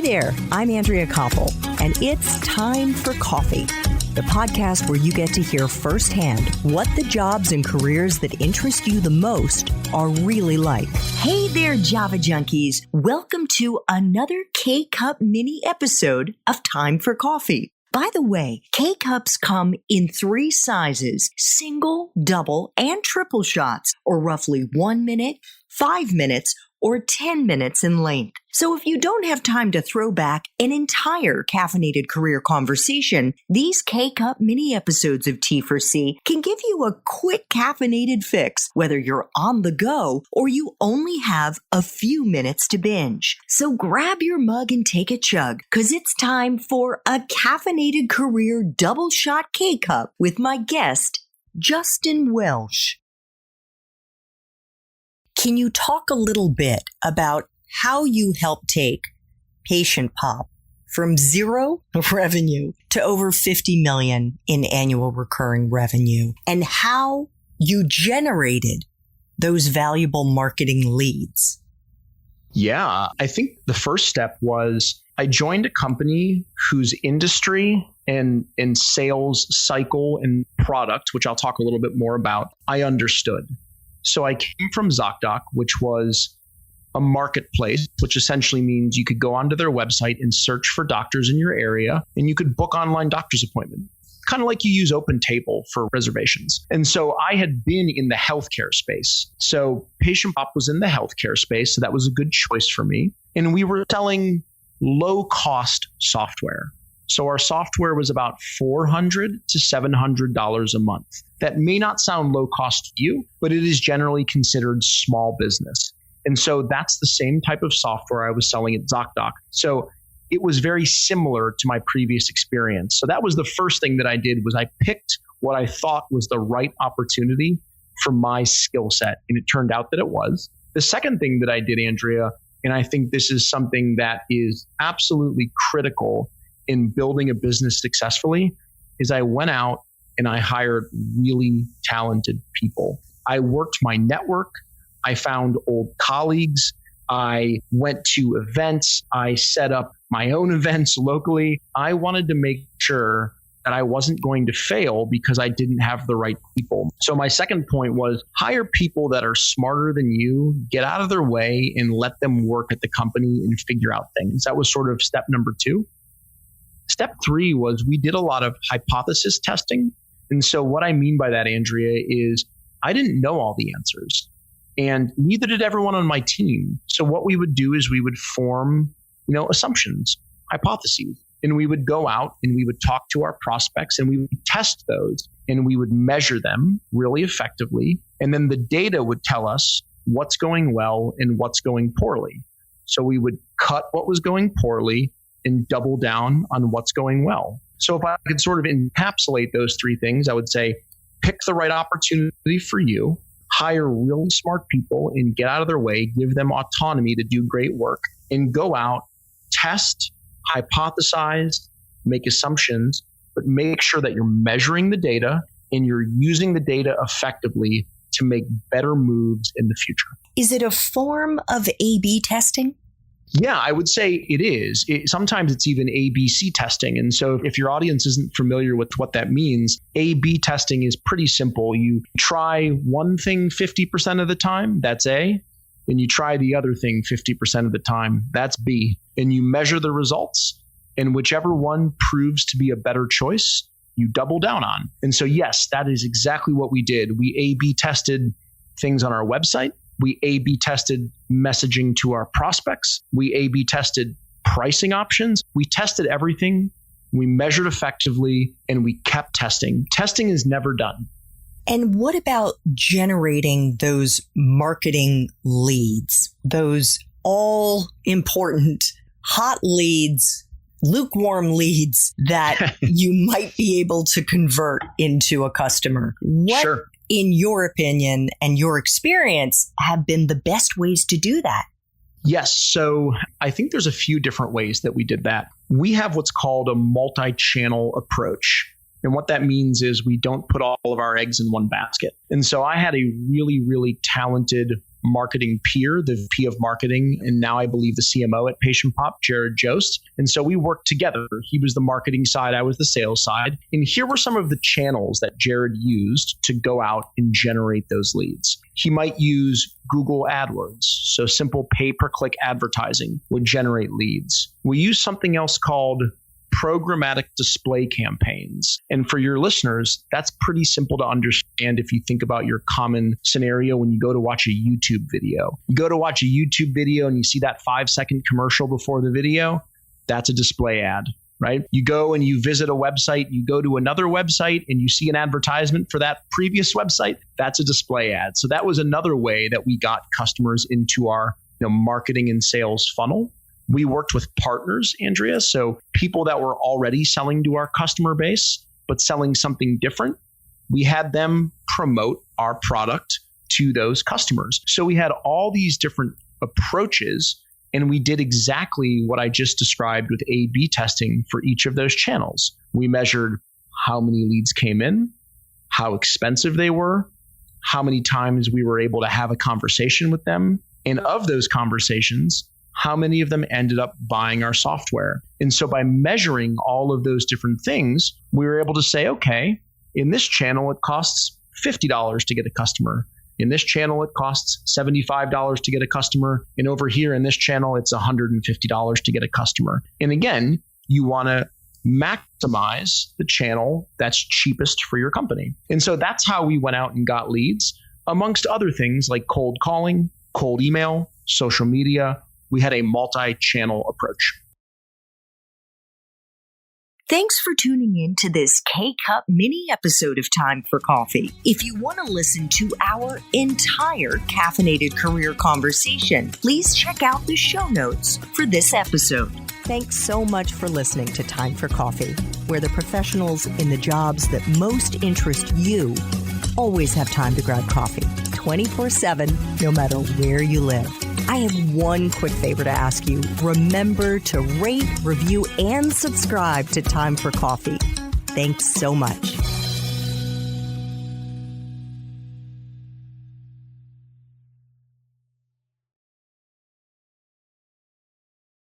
Hi there, I'm Andrea Koppel, and it's time for coffee, the podcast where you get to hear firsthand what the jobs and careers that interest you the most are really like. Hey there, Java junkies. Welcome to another K-Cup mini episode of Time for Coffee. By the way, K-Cups come in 3 sizes, single, double, and triple shots, or roughly 1 minute, 5 minutes, or 10 minutes in length. So if you don't have time to throw back an entire caffeinated career conversation, these K-Cup mini episodes of T4C can give you a quick caffeinated fix, whether you're on the go or you only have a few minutes to binge. So grab your mug and take a chug, because it's time for a caffeinated career double shot K-Cup with my guest, Justin Welsh. Can you talk a little bit about how you help take Patient Pop from 0 revenue to over 50 million in annual recurring revenue, and how you generated those valuable marketing leads? Yeah, I think the first step was I joined a company whose industry and sales cycle and product, which I'll talk a little bit more about, I understood. So I came from ZocDoc, which was a marketplace, which essentially means you could go onto their website and search for doctors in your area, and you could book online doctor's appointment, kind of like you use OpenTable for reservations. And so I had been in the healthcare space. So Patient Pop was in the healthcare space, so that was a good choice for me. And we were selling low-cost software. So our software was about $400 to $700 a month. That may not sound low cost to you, but it is generally considered small business. And so that's the same type of software I was selling at ZocDoc. So it was very similar to my previous experience. So that was the first thing that I did, was I picked what I thought was the right opportunity for my skill set. And it turned out that it was. The second thing that I did, Andrea, and I think this is something that is absolutely critical in building a business successfully, is I went out and I hired really talented people. I worked my network. I found old colleagues. I went to events. I set up my own events locally. I wanted to make sure that I wasn't going to fail because I didn't have the right people. So my second point was hire people that are smarter than you, get out of their way, and let them work at the company and figure out things. That was sort of step number 2. Step 3 was we did a lot of hypothesis testing. And so what I mean by that, Andrea, is I didn't know all the answers, and neither did everyone on my team. So what we would do is we would form, assumptions, hypotheses, and we would go out and we would talk to our prospects and we would test those and we would measure them really effectively. And then the data would tell us what's going well and what's going poorly. So we would cut what was going poorly and double down on what's going well. So if I could sort of encapsulate those 3 things, I would say pick the right opportunity for you, hire really smart people and get out of their way, give them autonomy to do great work, and go out, test, hypothesize, make assumptions, but make sure that you're measuring the data and you're using the data effectively to make better moves in the future. Is it a form of A/B testing? Yeah, I would say it is. Sometimes it's even ABC testing. And so if your audience isn't familiar with what that means, A/B testing is pretty simple. You try one thing 50% of the time, that's A, and you try the other thing 50% of the time, that's B. And you measure the results, and whichever one proves to be a better choice, you double down on. And so yes, that is exactly what we did. We A/B tested things on our website. We A/B tested messaging to our prospects. We A/B tested pricing options. We tested everything. We measured effectively, and we kept testing. Testing is never done. And what about generating those marketing leads, those all important hot leads, lukewarm leads that you might be able to convert into a customer? What, Sure. in your opinion and your experience, have been the best ways to do that? Yes. So I think there's a few different ways that we did that. We have what's called a multi-channel approach. And what that means is we don't put all of our eggs in one basket. And so I had a really, really talented marketing peer, the VP of marketing, and now I believe the CMO at Patient Pop, Jared Jost. And so we worked together. He was the marketing side, I was the sales side. And here were some of the channels that Jared used to go out and generate those leads. He might use Google AdWords, so simple pay-per-click advertising would generate leads. We use something else called programmatic display campaigns. And for your listeners, that's pretty simple to understand if you think about your common scenario when you go to watch a YouTube video. You go to watch a YouTube video and you see that 5-second commercial before the video, that's a display ad, right? You go and you visit a website, you go to another website and you see an advertisement for that previous website, that's a display ad. So that was another way that we got customers into our marketing and sales funnel. We worked with partners, Andrea, so people that were already selling to our customer base, but selling something different. We had them promote our product to those customers. So we had all these different approaches, and we did exactly what I just described with A/B testing for each of those channels. We measured how many leads came in, how expensive they were, how many times we were able to have a conversation with them, and of those conversations, how many of them ended up buying our software. And so by measuring all of those different things, we were able to say, okay, in this channel, it costs $50 to get a customer. In this channel, it costs $75 to get a customer. And over here in this channel, it's $150 to get a customer. And again, you want to maximize the channel that's cheapest for your company. And so that's how we went out and got leads, amongst other things like cold calling, cold email, social media. We had a multi-channel approach. Thanks for tuning in to this K-Cup mini episode of Time for Coffee. If you want to listen to our entire caffeinated career conversation, please check out the show notes for this episode. Thanks so much for listening to Time for Coffee, where the professionals in the jobs that most interest you always have time to grab coffee, 24/7, no matter where you live. I have one quick favor to ask you. Remember to rate, review, and subscribe to Time for Coffee. Thanks so much.